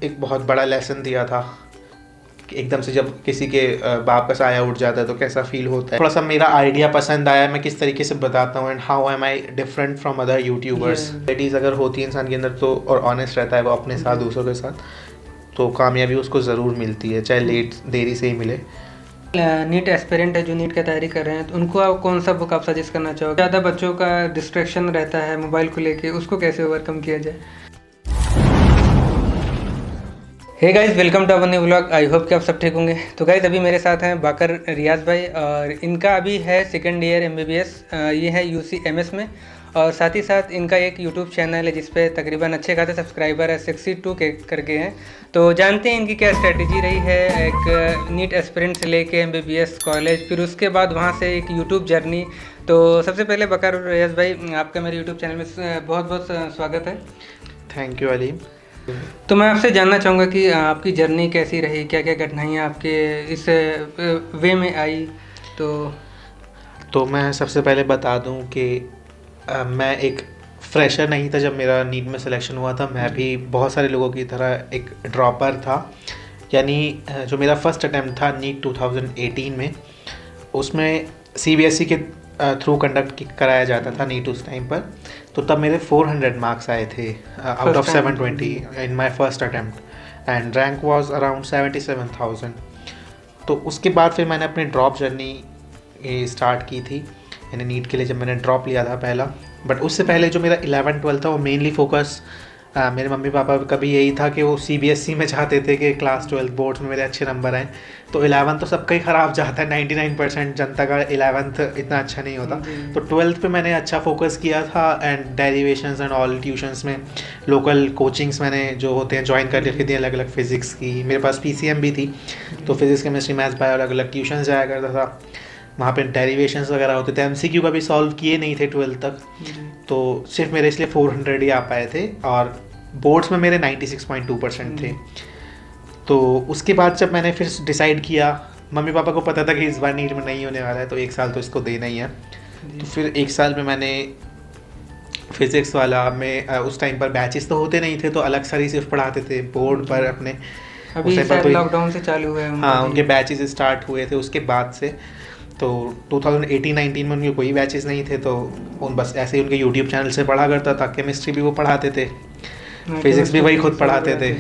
एक बहुत बड़ा लेसन दिया था। एकदम से जब किसी के बाप का साया उठ जाता है तो कैसा फील होता है। थोड़ा सा मेरा आइडिया पसंद आया, मैं किस तरीके से बताता हूँ and how am I different from other YouTubers. Qualities अगर होती है इंसान के अंदर तो, और ऑनेस्ट रहता है वो अपने साथ दूसरों के साथ, तो कामयाबी उसको ज़रूर मिलती है, चाहे लेट देरी से ही मिले। नीट एस्पिरेंट है जो नीट की तैयारी कर रहे हैं, तो उनको आप कौन सा बुक आप सजेस्ट करना चाहोगे? ज़्यादा बच्चों का डिस्ट्रैक्शन रहता है मोबाइल को लेके, उसको कैसे ओवरकम किया जाए? Hey guys, welcome to our new vlog. I hope कि आप सब ठीक होंगे। तो गाइस अभी मेरे साथ हैं बाकर रियाज भाई, और इनका अभी है सेकंड ईयर MBBS, ये है UCMS में, और साथ ही साथ इनका एक यूट्यूब चैनल है जिसपे तकरीबन अच्छे खासे सब्सक्राइबर है, 62 के करके हैं। तो जानते हैं इनकी क्या स्ट्रेटजी रही है, एक नीट एस्पिरेंट से लेके MBBS कॉलेज, फिर उसके बाद वहाँ से एक यूट्यूब जर्नी। तो सबसे पहले बाकर रियाज भाई, आपका मेरे यूट्यूब चैनल में बहुत बहुत स्वागत है। Thank you Aleem. तो मैं आपसे जानना चाहूँगा कि आपकी जर्नी कैसी रही, क्या क्या कठिनाइयाँ आपके इस वे में आई? तो मैं सबसे पहले बता दूं कि मैं एक फ्रेशर नहीं था जब मेरा नीट में सिलेक्शन हुआ था। मैं भी बहुत सारे लोगों की तरह एक ड्रॉपर था। यानी जो मेरा फर्स्ट अटैम्प्ट था नीट 2018 में, उसमें CBSE के थ्रू कंडक्ट कराया जाता था नीट उस टाइम पर। तो तब मेरे 400 मार्क्स आए थे out of 720 in my first attempt, and rank was around 77,000। तो उसके बाद फिर मैंने अपनी ड्रॉप जर्नी स्टार्ट की थी, यानी नीट के लिए जब मैंने ड्रॉप लिया था पहला। बट उससे पहले जो मेरा 11-12 था वो मेनली फोकस मेरे मम्मी पापा का भी यही था कि वो CBSE में चाहते थे कि क्लास 12 बोर्ड्स में मेरे अच्छे नंबर आए। तो 11 तो सबका ही ख़राब जाता है, 99% जनता का 11th इतना अच्छा नहीं होता। तो 12th पे मैंने अच्छा फोकस किया था, and derivations and all tuitions में लोकल कोचिंग्स मैंने जो होते हैं ज्वाइन कर रखी थी, अलग अलग फिज़िक्स की। मेरे पास PCM भी थी, तो फिज़िक्स केमिस्ट्री मैथ्स बायो अलग अलग ट्यूशन जाया करता था। वहाँ पे डेरिवेशंस वगैरह होते थे, MCQ का भी सॉल्व किए नहीं थे 12th तक, तो सिर्फ मेरे इसलिए 400 ही आ पाए थे, और बोर्ड्स में मेरे 96.2% थे। तो उसके बाद जब मैंने फिर डिसाइड किया, मम्मी पापा को पता था कि इस बार नीट में नहीं होने वाला है, तो 1 साल तो इसको देना ही है। तो फिर 1 साल में मैंने फिज़िक्स वाला में उस टाइम पर बैचेस तो होते नहीं थे, तो अलग सर ही सिर्फ पढ़ाते थे बोर्ड पर अपने। अभी शायद लॉकडाउन से चालू हुए हैं। हाँ, उनके बैचेस स्टार्ट हुए थे उसके बाद से। तो 2018-19 में उनके कोई बैचेस नहीं थे, तो उन बस ऐसे ही उनके यूट्यूब चैनल से पढ़ा करता था। केमिस्ट्री भी वो पढ़ाते थे, फिज़िक्स भी वही खुद पढ़ाते थे,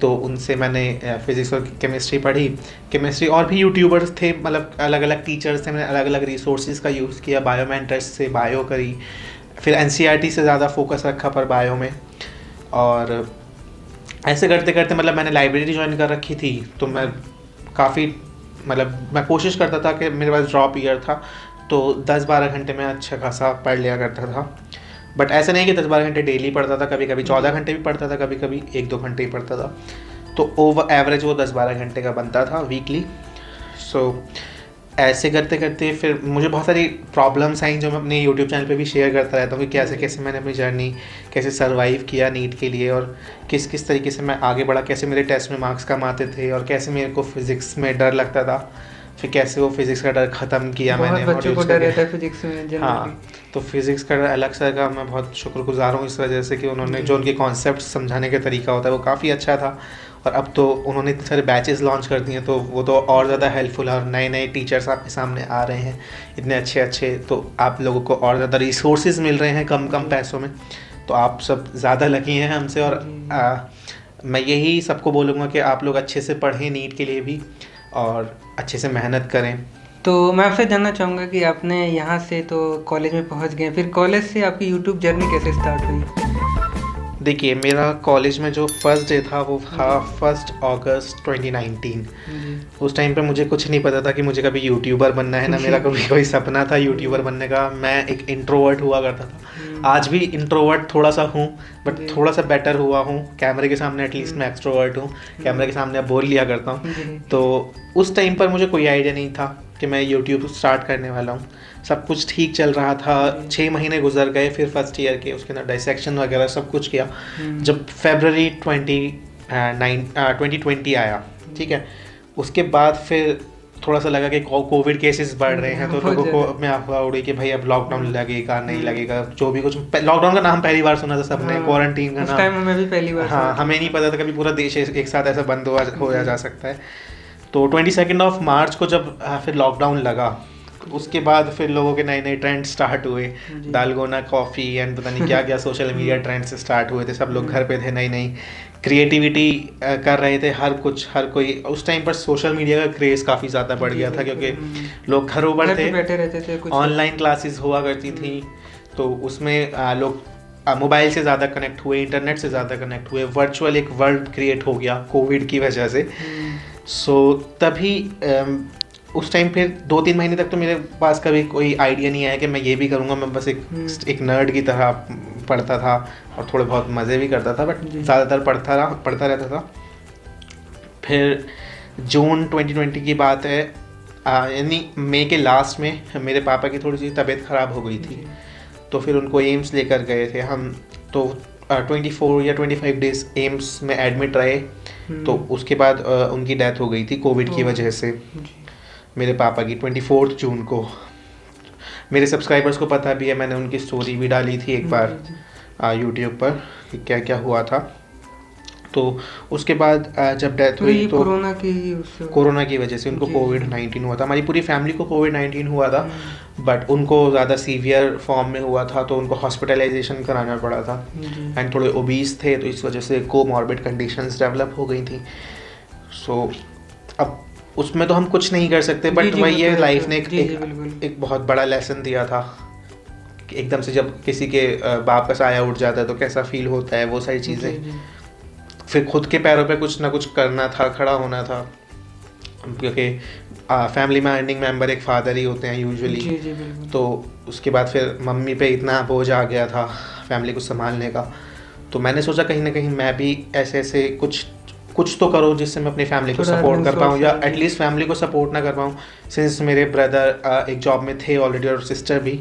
तो उनसे मैंने फिज़िक्स और केमिस्ट्री पढ़ी। केमिस्ट्री और भी यूट्यूबर्स थे, मतलब अलग अलग टीचर्स थे, मैंने अलग अलग रिसोर्सेज का यूज़ किया। बायो में इंटरेस्ट से बायो करी, फिर NCERT से ज़्यादा फोकस रखा पर बायो में। और ऐसे करते करते मतलब मैंने लाइब्रेरी ज्वाइन कर रखी थी, तो मैं काफ़ी मैं कोशिश करता था कि मेरे पास ड्रॉप ईयर था, तो 10-12 घंटे में अच्छा खासा पढ़ लिया करता था। बट ऐसा नहीं कि 10-12 घंटे डेली पढ़ता था, कभी कभी 14 घंटे भी पढ़ता था, कभी कभी 1-2 घंटे ही पढ़ता था। तो ओवर एवरेज वो 10-12 घंटे का बनता था वीकली। सो ऐसे करते करते फिर मुझे बहुत सारी प्रॉब्लम्स आई जो मैं अपने यूट्यूब चैनल पे भी शेयर करता रहता हूँ कि कैसे मैंने अपनी जर्नी कैसे सर्वाइव किया नीट के लिए, और किस किस तरीके से मैं आगे बढ़ा, कैसे मेरे टेस्ट में मार्क्स कम आते थे, और कैसे मेरे को फिज़िक्स में डर लगता था, फिर कैसे वो फिज़िक्स का डर ख़त्म किया मैंने। बच्चों को डर रहता है फिजिक्स में। हाँ, तो फिज़िक्स का अलग सर का मैं बहुत शुक्रगुजार हूँ इस वजह से कि उन्होंने जो उनके कॉन्सेप्ट समझाने का तरीका होता है वो काफ़ी अच्छा था। और अब तो उन्होंने इतने सारे बैचेस लॉन्च कर दिए हैं, तो वो तो और ज़्यादा हेल्पफुल है, और नए नए टीचर्स आपके सामने आ रहे हैं इतने अच्छे अच्छे, तो आप लोगों को और ज़्यादा रिसोर्सेज मिल रहे हैं कम पैसों में। तो आप सब ज़्यादा लकी हैं हमसे, और मैं यही सबको बोलूँगा कि आप लोग अच्छे से पढ़ें नीट के लिए भी, और अच्छे से मेहनत करें। तो मैं आपसे जानना चाहूँगा कि आपने यहाँ से तो कॉलेज में पहुँच गए, फिर कॉलेज से आपकी यूट्यूब जर्नी कैसे स्टार्ट हुई? देखिए, मेरा कॉलेज में जो फर्स्ट डे था वो था 1 अगस्त 2019। उस टाइम पे मुझे कुछ नहीं पता था कि मुझे कभी यूट्यूबर बनना है, ना मेरा कभी कोई सपना था यूट्यूबर बनने का। मैं एक इंट्रोवर्ट हुआ करता था, आज भी इंट्रोवर्ट थोड़ा सा हूँ, बट थोड़ा सा बेटर हुआ हूँ। कैमरे के सामने एटलीस्ट मैं एक्सट्रोवर्ट हूँ, कैमरे के सामने बोल लिया करता हूँ। तो उस टाइम पर मुझे कोई आइडिया नहीं था कि मैं यूट्यूब स्टार्ट करने वाला हूँ। सब कुछ ठीक चल रहा था, 6 महीने गुजर गए, फिर फर्स्ट ईयर के उसके अंदर डाइसेक्शन वगैरह सब कुछ किया। जब फरवरी 2020 आया, ठीक है, उसके बाद फिर थोड़ा सा लगा कि कोविड केसेस बढ़ रहे हैं, तो बहुत लोगों को ज़्यादा। में अफवाह उड़ी कि भाई अब लॉकडाउन लगेगा नहीं लगेगा, जो भी कुछ। लॉकडाउन का नाम पहली बार सुना था सबने, हाँ, क्वारंटीन का उस नाम। टाइम हमें भी पहली बार सुना हाँ, था। हमें नहीं पता था कभी पूरा देश एक साथ ऐसा बंद हो जी। जा सकता है। तो 22 ऑफ मार्च को जब फिर लॉकडाउन लगा, उसके बाद फिर लोगों के नए नए ट्रेंड स्टार्ट हुए, जी। दालगोना कॉफ़ी एंड पता नहीं क्या क्या सोशल मीडिया ट्रेंड्स स्टार्ट हुए थे। सब लोग घर पे थे, नई नई क्रिएटिविटी कर रहे थे, हर कोई। उस टाइम पर सोशल मीडिया का क्रेज़ काफ़ी ज़्यादा बढ़ जी, गया था, बिल्कुल। क्योंकि लोग घरों पर घर पे थे, बैठे रहते थे, कुछ ऑनलाइन क्लासेस हुआ करती थी, तो उसमें लोग मोबाइल से ज़्यादा कनेक्ट हुए, इंटरनेट से ज़्यादा कनेक्ट हुए, वर्चुअल एक वर्ल्ड क्रिएट हो गया कोविड की वजह से। सो तभी उस टाइम फिर 2-3 महीने तक तो मेरे पास कभी कोई आइडिया नहीं आया कि मैं ये भी करूँगा। मैं बस एक नर्ड की तरह पढ़ता था और थोड़े बहुत मज़े भी करता था, बट जी। ज़्यादातर पढ़ता रहता था। फिर जून 2020 की बात है, यानी मई के लास्ट में मेरे पापा की थोड़ी सी तबीयत ख़राब हो गई थी, तो फिर उनको एम्स लेकर गए थे हम। तो 24 या 25 डेज एम्स में एडमिट रहे, तो उसके बाद उनकी डेथ हो गई थी कोविड की वजह से, मेरे पापा की 24 जून को। मेरे सब्सक्राइबर्स को पता भी है, मैंने उनकी स्टोरी भी डाली थी एक बार यूट्यूब पर कि क्या क्या हुआ था। तो उसके बाद जब डेथ हुई तो कोरोना की वजह से उनको कोविड-19 हुआ था। हमारी पूरी फैमिली को कोविड-19 हुआ था, बट उनको ज़्यादा सीवियर फॉर्म में हुआ था, तो उनको हॉस्पिटलाइजेशन कराना पड़ा था। एंड थोड़े ओबीस थे, तो इस वजह से कोमॉर्बिड कंडीशंस डेवलप हो गई थी। सो अब उसमें तो हम कुछ नहीं कर सकते, बट वही ये लाइफ ने एक बहुत बड़ा लेसन दिया था। एकदम से जब किसी के बाप का साया उठ जाता है तो कैसा फील होता है, वो सारी चीज़ें। फिर खुद के पैरों पे कुछ ना कुछ करना था, खड़ा होना था, क्योंकि फैमिली में अर्निंग मेंबर एक फादर ही होते हैं यूजुअली। तो उसके बाद फिर मम्मी पे इतना बोझ आ गया था फैमिली को संभालने का, तो मैंने सोचा कहीं ना कहीं मैं भी ऐसे कुछ तो करो जिससे मैं अपनी फैमिली को सपोर्ट कर पाऊँ, या एटलीस्ट फैमिली को सपोर्ट ना कर पाऊँ, सिंस मेरे ब्रदर एक जॉब में थे ऑलरेडी और सिस्टर भी।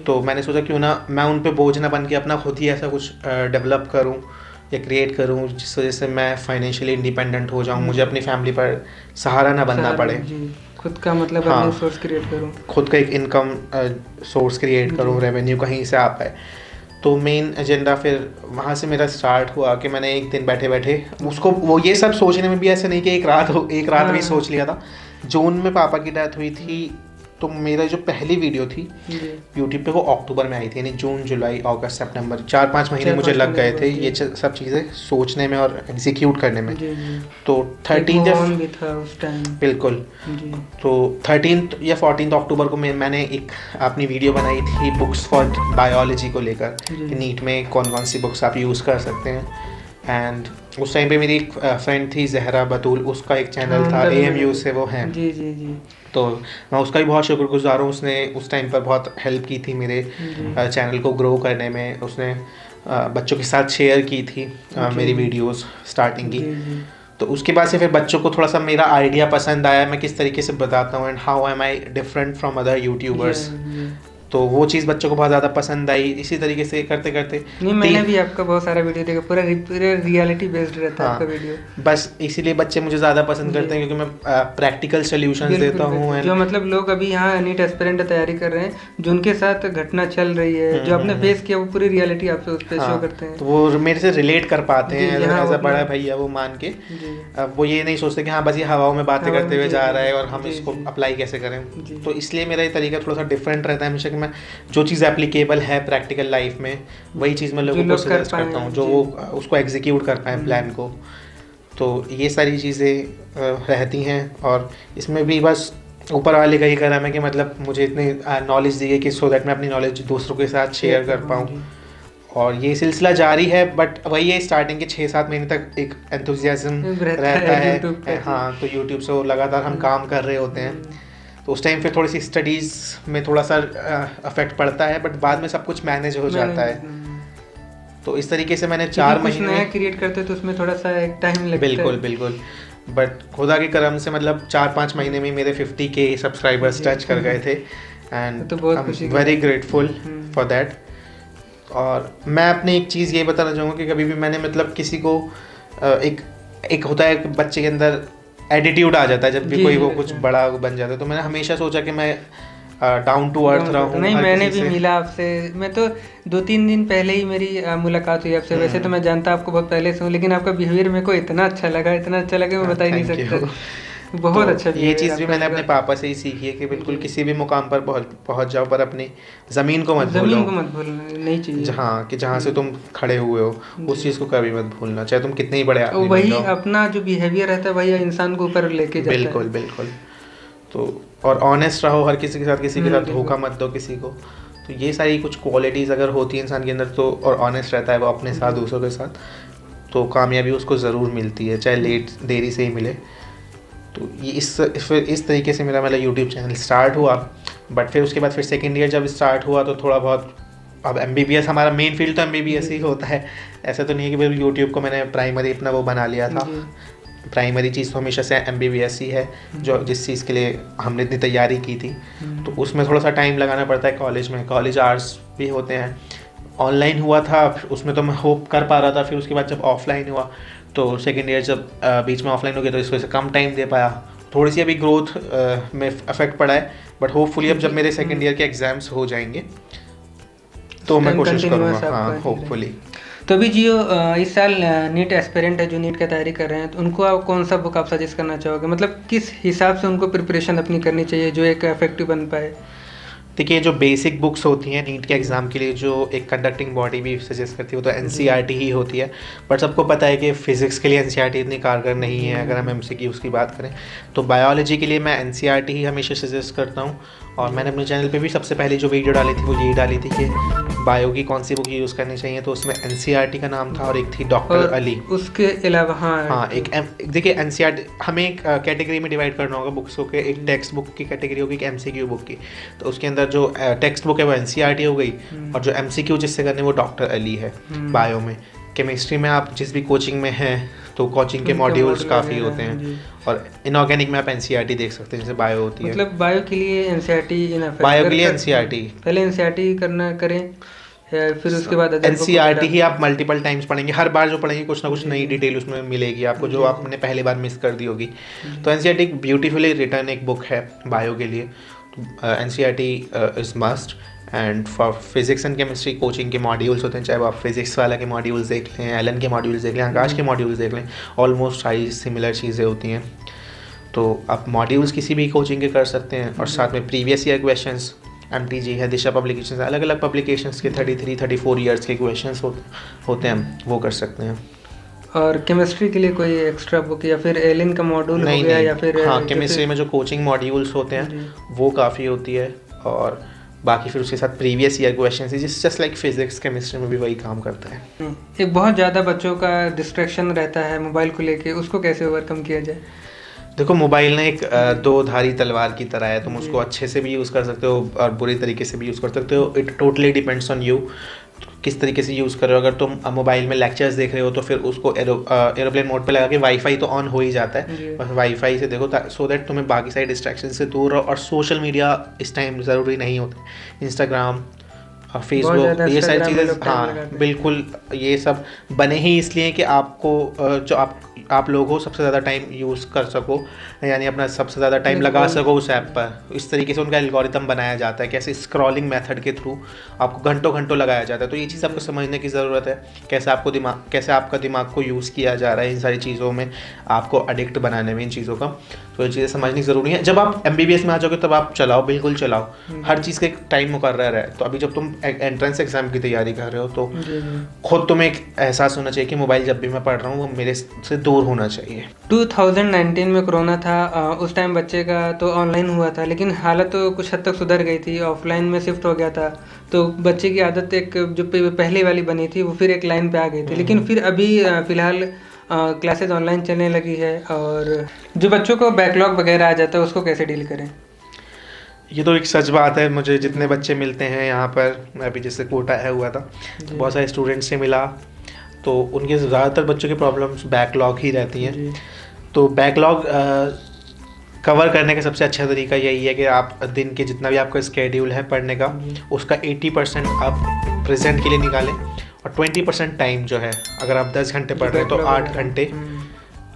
तो मैंने सोचा क्यों ना मैं उन पे बोझ ना बन के अपना खुद ही ऐसा कुछ डेवलप करूँ या क्रिएट करूँ, जिस वजह से मैं फाइनेंशियली इंडिपेंडेंट हो जाऊँ, मुझे अपनी फैमिली पर सहारा ना बनना पड़े, खुद का मतलब हाँ, सोर्स क्रिएट करूँ, खुद का एक इनकम सोर्स क्रिएट करूँ, रेवेन्यू कहीं से आ पाए। तो मेन एजेंडा फिर वहाँ से मेरा स्टार्ट हुआ कि मैंने एक दिन बैठे बैठे वो ये सब सोचने में भी ऐसे नहीं कि एक रात में सोच लिया था। जून में पापा की डेथ हुई थी, तो मेरा जो पहली वीडियो थी यूट्यूब पे वो अक्टूबर में आई थी, यानी जून जुलाई अगस्त सितंबर 4-5 महीने मुझे लग गए थे ये सब चीज़ें सोचने में और एग्जीक्यूट करने में। तो 13 भी था उस टाइम, बिल्कुल। तो 13 या 14 अक्टूबर को मैंने एक अपनी वीडियो बनाई थी बुक्स फॉर बायोलॉजी को लेकर कि नीट में कौन सी बुक्स आप यूज़ कर सकते हैं। एंड उस टाइम पे मेरी एक फ्रेंड थी जहरा बतूल, उसका एक चैनल था AMU से, वो है तो मैं उसका भी बहुत शुक्रगुजार हूँ। उसने उस टाइम पर बहुत हेल्प की थी मेरे चैनल को ग्रो करने में। उसने बच्चों के साथ शेयर की थी मेरी वीडियोस स्टार्टिंग की। तो उसके बाद से फिर बच्चों को थोड़ा सा मेरा आइडिया पसंद आया, मैं किस तरीके से बताता हूँ and how am I different from other YouTubers. तो वो चीज़ बच्चों को बहुत ज़्यादा पसंद आई। इसी तरीके से करते करते मैंने भी आपका बहुत सारा वीडियो देखा, पूरा रियलिटी बेस्ड रहता है आपका वीडियो। बस इसीलिए बच्चे मुझे ज़्यादा पसंद करते हैं, क्योंकि मैं प्रैक्टिकल सॉल्यूशंस देता हूँ। जो मतलब लोग अभी यहाँ नीट एस्पिरेंट तैयारी कर रहे हैं, जो उनके साथ घटना चल रही है, जो आपने फेस किया, वो पूरी रियलिटी आपसे उस पर शो करते हैं, तो वो मेरे से रिलेट कर पाते हैं एज अ बड़ा भैया वो मान के। वो ये नहीं सोचते कि हाँ बस ये हवाओं में बातें करते हुए जा रहा है और हम इसको अप्लाई कैसे करें। तो इसलिए मेरा ये तरीका थोड़ा सा डिफरेंट रहता है हमेशा, कि मैं जो चीज़ एप्लीकेबल है प्रैक्टिकल लाइफ में वही चीज़ मैं लोगों को सजेस्ट करता हूँ, जो वो उसको एग्जीक्यूट कर पाएँ प्लान को। तो ये सारी चीज़ें रहती हैं, और इसमें भी बस ऊपर वाले का ही करम है कि मतलब मुझे इतनी नॉलेज दी गई कि सो दैट मैं अपनी नॉलेज दूसरों के साथ शेयर कर पाऊँ। और ये सिलसिला जारी है, बट वही है स्टार्टिंग के 6-7 महीने तक एक एंथुजियाज्म रहता है। हाँ, तो यूट्यूब से लगातार हम काम कर रहे होते हैं, तो उस टाइम फिर थोड़ी सी स्टडीज़ में थोड़ा सा अफेक्ट पड़ता है, बट बाद में सब कुछ मैनेज हो जाता है। तो इस तरीके से मैंने 4 महीने नया क्रिएट करते तो उसमें थोड़ा सा एक टाइम लगता है। बिल्कुल। बट खुदा के करम से मतलब 4-5 महीने में मेरे 50K सब्सक्राइबर्स टच कर गए थे, and I am very grateful for that. और मैं अपनी एक चीज़ ये बताना चाहूँगा कि कभी भी मैंने मतलब किसी को एक होता है कि बच्चे के अंदर एटीट्यूड आ जाता है जब भी जी, कोई जी, वो बिल्कुल। कुछ बड़ा बन जाता है। तो मैंने हमेशा सोचा कि मैं डाउन टू अर्थ रहूँ नहीं, हर मैंने किसी भी से। मिला आपसे। मैं तो 2-3 दिन पहले ही मेरी मुलाकात हुई आपसे। वैसे तो मैं जानता आपको बहुत पहले से हूँ, लेकिन आपका बिहेवियर मेरे को इतना अच्छा लगा, इतना अच्छा लगा, मैं बता ही नहीं थैंक यू। सकता। तो बहुत अच्छा ये बिहेवियर चीज़ भी आपका मैंने अपने लगा। पापा से ही सीखी है कि बिल्कुल जी। किसी भी मुकाम पर पहुंच पहुंच जाओ पर अपनी ज़मीन को मत भूलो। ज़मीन को मत भूलना, नहीं चाहिए। जहाँ कि जहाँ से हुँ, तुम खड़े हुए हो उस जी। चीज़ को कभी मत भूलना, चाहे तुम कितने ही बड़े और आदमी बन वही जाओ। अपना जो बिहेवियर रहता है, वही इंसान को ऊपर लेके जाता है। बिल्कुल बिल्कुल। तो और ऑनेस्ट रहो हर किसी के साथ धोखा बिल्कुल। मत दो किसी को। तो ये सारी कुछ क्वालिटीज़ अगर होती है इंसान के अंदर तो, और ऑनेस्ट रहता है वो अपने साथ जी। दूसरों के साथ, तो कामयाबी उसको ज़रूर मिलती है, चाहे लेट देरी से ही मिले। तो ये फिर इस तरीके से मेरा मतलब यूट्यूब चैनल स्टार्ट हुआ। बट फिर उसके बाद फिर सेकेंड ईयर जब स्टार्ट हुआ तो थोड़ा बहुत, अब एमबीबीएस हमारा मेन फील्ड तो एमबीबीएस ही जी, होता है। ऐसा तो नहीं है कि बिल्कुल यूट्यूब को मैंने प्राइमरी अपना वो बना लिया था। जी। प्राइमरी चीज़ तो हमेशा से एमबीबीएस ही है, जो जिस चीज़ के लिए हमने इतनी तैयारी की थी। तो उसमें थोड़ा सा टाइम लगाना पड़ता है कॉलेज में, कॉलेज आवर्स भी होते हैं। ऑनलाइन हुआ था उसमें तो मैं होप कर पा रहा था, फिर उसके बाद जब ऑफलाइन हुआ तो सेकेंड ईयर जब बीच में ऑफलाइन हो गया तो इस वजह से कम टाइम दे पाया। थोड़ी सी अभी ग्रोथ में अफेक्ट पड़ा है, बट होपफुली अब जब मेरे सेकेंड ईयर के एग्ज़ाम्स हो जाएंगे तो मैं कोशिश करूँगा। कंटिन्यूअस हाँ, आपका चल रहा है। होपफुली। तो अभी जियो इस साल नीट एस्पिरेंट है जो नीट की तैयारी कर रहे हैं, तो उनको आप कौन सा बुक आप सजेस्ट करना चाहोगे? मतलब किस हिसाब से उनको प्रिपरेशन अपनी करनी चाहिए जो एक इफेक्टिव बन पाए? देखिए, जो बेसिक बुक्स होती हैं नीट के जी। एग्ज़ाम के लिए, जो एक कंडक्टिंग बॉडी भी सजेस्ट करती है वो तो जी। एनसीईआरटी ही होती है। बट सबको पता है कि फ़िज़िक्स के लिए एनसीईआरटी इतनी कारगर नहीं जी। है अगर हम एमसीक्यूज़ की बात करें। तो बायोलॉजी के लिए मैं एनसीईआरटी ही हमेशा सजेस्ट करता हूँ। और जी। मैंने अपने चैनल पे भी सबसे पहले जो वीडियो डाली थी वो यही डाली थी कि बायो की कौन सी बुक यूज़ करनी चाहिए, तो उसमें एनसीईआरटी का नाम था और एक थी डॉक्टर और अली। उसके अलावा हाँ, देखिए एनसीईआरटी हमें एक कैटेगरी में डिवाइड करना होगा बुक्स को, कि एक टेक्स्ट बुक की कैटेगरी होगी, एक एमसीक्यू बुक की। तो उसके अंदर जो टेक्स्ट बुक है वो एनसीईआरटी हो गई, और जो एमसीक्यू जिससे करने वो डॉक्टर अली है। बायो में, केमिस्ट्री में आप जिस भी कोचिंग में हैं तो कोचिंग के उनके मॉड्यूल्स मॉडल काफ़ी वगैरह होते हैं, हैं। जी। और इनऑर्गेनिक में आप एनसीईआरटी देख सकते हैं जैसे बायो होती है। मतलब बायो के लिए एनसीईआरटी इनफ है। बायो अगर के लिए कर- एनसीईआरटी, पहले एनसीईआरटी करना करें, या फिर उसके बाद अदर बुक एनसीईआरटी वगैरह? ही आप मल्टीपल टाइम्स पढ़ेंगे, हर बार जो पढ़ेंगे कुछ ना कुछ जी, नई जी। डिटेल उसमें मिलेगी आपको जी, जो जी। आपने पहली बार मिस कर दी होगी। जी। तो एनसीईआरटी एक ब्यूटीफुली रिटर्न एक बुक है बायो के लिए। NCERT is must. And for physics and chemistry coaching के मॉड्यूल्स होते हैं, चाहे वो आप फिजिक्स वाला के मॉड्यूल्स देख लें, एलन के मॉड्यूल्स देख लें, आकाश के मॉड्यूल्स देख लें, ऑलमोस्ट सारी सिमिलर चीज़ें होती हैं। तो आप मॉड्यूल्स किसी भी कोचिंग के कर सकते हैं, और साथ में प्रीवियस ईयर क्वेश्चंस, एमटीजी है, दिशा पब्लिकेशंस, अलग अलग पब्लिकेशंस के 33-34 ईयर्स के क्वेश्चंस होते हैं, वो कर सकते हैं। और केमिस्ट्री के लिए कोई एक्स्ट्रा बुक या फिर एलिन का मॉड्यूल हो नहीं गया, नहीं, या फिर हाँ, जैसे- केमिस्ट्री में जो कोचिंग मॉड्यूल्स होते हैं जी। वो काफ़ी होती है, और बाकी फिर उसके साथ previous year questions just like physics chemistry में भी वही काम करता है। एक बहुत ज़्यादा बच्चों का डिस्ट्रैक्शन रहता है मोबाइल को लेके, उसको कैसे ओवरकम किया जाए? देखो, मोबाइल ना एक दो धारी तलवार की तरह है। तुम जी। उसको अच्छे से भी यूज़ कर सकते हो और बुरी तरीके से भी यूज़ कर सकते हो। It totally depends on you किस तरीके से यूज़ कर रहे हो। अगर तुम मोबाइल में लेक्चर्स देख रहे हो तो फिर उसको एरोप्लेन मोड पे लगा के, वाईफाई तो ऑन हो ही जाता है, जी। बस वाईफाई से देखो सो दैट तुम्हें बाकी सारी डिस्ट्रैक्शन से दूर रहो। और सोशल मीडिया इस टाइम ज़रूरी नहीं होता, इंस्टाग्राम, फेसबुक, ज़्यादा ये सारी Instagram में चीज़ें, लोग time हाँ लगाते हैं। बिल्कुल, ये सब बने ही इसलिए कि आपको जो आप लोग हो सबसे ज़्यादा टाइम यूज़ कर सको, यानी अपना सबसे ज़्यादा टाइम लगा सको उस ऐप पर। इस तरीके से उनका एल्गोरिथम बनाया जाता है, कैसे स्क्रॉलिंग मेथड के थ्रू आपको घंटों घंटों लगाया जाता है। तो ये चीज़ आपको समझने की ज़रूरत है, कैसे आपका दिमाग को यूज़ किया जा रहा है इन सारी चीज़ों में, आपको एडिक्ट बनाने में इन चीज़ों का। तो ये चीज़ें समझनी ज़रूरी है। जब आप एमबीबीएस में आ जाओगे तब आप चलाओ, बिल्कुल चलाओ, हर चीज़ का एक टाइम मुकर्रर है। तो अभी जब तुम एंट्रेंस एग्जाम की तैयारी कर रहे हो तो जी, जी। खुद तुम्हें एक एहसास होना चाहिए कि मोबाइल जब भी मैं पढ़ रहा हूँ वो मेरे से दूर होना चाहिए। 2019 में कोरोना था, उस टाइम बच्चे का तो ऑनलाइन हुआ था, लेकिन हालत तो कुछ हद तक सुधर गई थी, ऑफलाइन में शिफ्ट हो गया था। तो बच्चे की आदत एक जो पहले वाली बनी थी वो फिर एक लाइन पे आ गई थी, लेकिन फिर अभी फ़िलहाल क्लासेस ऑनलाइन चलने लगी है। और जो बच्चों को बैकलॉग वगैरह आ जाता है उसको कैसे डील करें? ये तो एक सच बात है। मुझे जितने बच्चे मिलते हैं यहाँ पर, मैं अभी जैसे कोटा आया हुआ था तो बहुत सारे स्टूडेंट्स से मिला, तो उनके ज़्यादातर बच्चों की प्रॉब्लम्स बैकलॉग ही रहती हैं। जी। तो बैकलॉग कवर करने का सबसे अच्छा तरीका यही है कि आप दिन के जितना भी आपका स्केड्यूल है पढ़ने का, उसका 80% आप प्रेजेंट के लिए निकालें, और 20% टाइम जो है, अगर आप 10 घंटे पढ़ रहे हैं तो 8 घंटे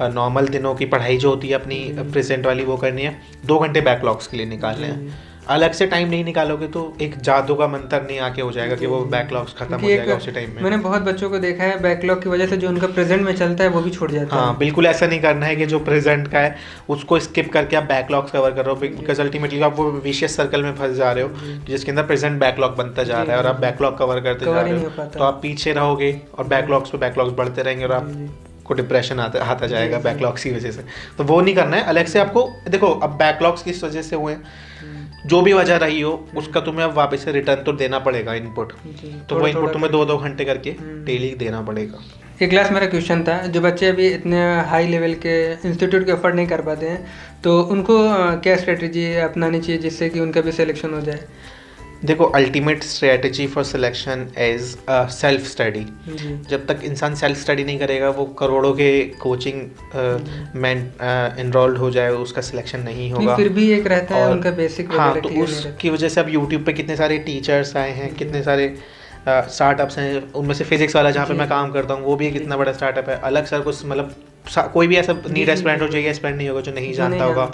नॉर्मल दिनों की पढ़ाई जो होती है अपनी प्रेजेंट वाली वो करनी है, 2 घंटे बैकलॉग्स के लिए निकालने हैं। अलग से टाइम नहीं निकालोगे तो एक जादू का मंत्र नहीं आके हो जाएगा कि वो बैकलॉग्स खत्म हो जाएगा उसी टाइम में। मैंने बहुत बच्चों को देखा है बैकलॉग की वजह से जो उनका प्रेजेंट में चलता है वो भी छूट जाता है। हाँ बिल्कुल ऐसा नहीं करना है कि जो प्रेजेंट का है उसको स्किप करके आप बैकलॉग्स कवर कर रहे हो, बिकॉज अल्टीमेटली आप वो विशियस सर्कल में फंस जा रहे हो जिसके अंदर प्रेजेंट बैकलॉग बनता जा रहा है और आप बैकलॉग कवर करते जा रहे हो, तो आप पीछे रहोगे और बैकलॉग्स पे बैकलॉग्स बढ़ते रहेंगे और आप को डिप्रेशन आता जाएगा बैकलॉग्स की वजह से। तो वो नहीं करना है। अलग से आपको देखो, अब बैकलॉग्स किस वजह से हुए, जो भी वजह रही हो उसका तुम्हें अब वापस से रिटर्न तो देना पड़ेगा इनपुट, तो वो इनपुट तुम्हें 2-2 घंटे करके डेली देना पड़ेगा। एक क्लास मेरा क्वेश्चन था, जो बच्चे अभी इतने हाई लेवल के इंस्टीट्यूट के अफोर्ड नहीं कर पाते हैं तो उनको क्या स्ट्रेटजी अपनानी चाहिए जिससे कि उनका भी सिलेक्शन हो जाए? देखो, ultimate strategy for selection is self study. जब तक इंसान सेल्फ स्टडी नहीं करेगा वो करोड़ों के कोचिंग में इनरोल्ड हो जाए उसका सिलेक्शन नहीं होगा। फिर भी एक रहता है उनका बेसिक। हाँ, तो उसकी वजह से अब यूट्यूब पे कितने सारे टीचर्स आए हैं, कितने सारे स्टार्टअप्स हैं, उनमें से फिजिक्स वाला जहाँ पे मैं काम करता हूँ वो भी एक इतना बड़ा स्टार्टअप है। अलग सर कुछ मतलब कोई भी ऐसा नीट एस्पिरेंट हो, चाहिए एस्पिरेंट नहीं होगा जो नहीं जानता होगा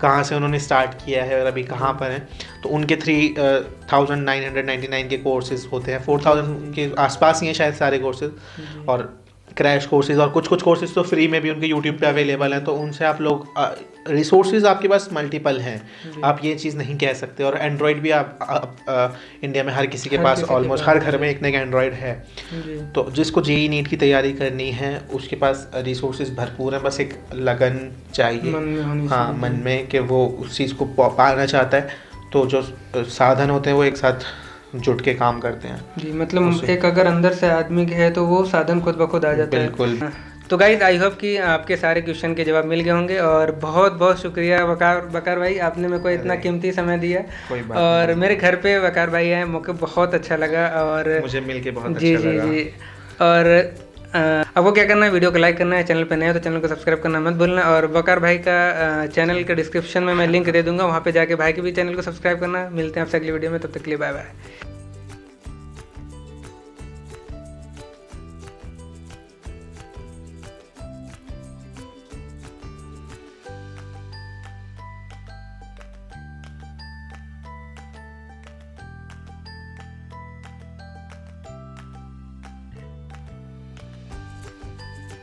कहाँ से उन्होंने स्टार्ट किया है और अभी कहाँ पर हैं। तो उनके 3,999 के कोर्सेज होते हैं, 4,000 के आसपास ही हैं शायद सारे कोर्सेज, और क्रैश कोर्सेज और कुछ कोर्सेज तो फ्री में भी उनके यूट्यूब पे अवेलेबल हैं। तो उनसे आप लोग रिसोर्सेज आपके पास मल्टीपल हैं, आप ये चीज़ नहीं कह सकते। और एंड्रॉयड भी आप इंडिया में हर किसी के पास ऑलमोस्ट हर घर में एक ना एक एंड्रॉयड है। तो जिसको जेईई नीट की तैयारी करनी है उसके पास रिसोर्सेज भरपूर हैं, बस एक लगन चाहिए हाँ मन में कि वो उस चीज़ को पाना चाहता है। तो जो साधन होते हैं वो एक साथ जुट के काम करते हैं जी। मतलब एक अगर अंदर से आदमी के है तो वो साधन खुद ब खुद आ जाता है। बिल्कुल। तो गाइस, आई होप कि आपके सारे क्वेश्चन के जवाब मिल गए होंगे और बहुत बहुत शुक्रिया वकार भाई, आपने मेरे को इतना कीमती समय दिया। और मेरे घर पे वकार भाई हैं, मुझे बहुत अच्छा लगा और मुझे मिलके बहुत जी अच्छा लगा। जी। और आपको क्या करना है, वीडियो को लाइक करना है, चैनल पे नए हो तो चैनल को सब्सक्राइब करना मत भूलना। और वकार भाई का चैनल के डिस्क्रिप्शन में मैं लिंक दे दूंगा, वहाँ पे जाके भाई के भी चैनल को सब्सक्राइब करना। मिलते हैं आपसे अगली वीडियो में, तब तक के लिए बाय बाय।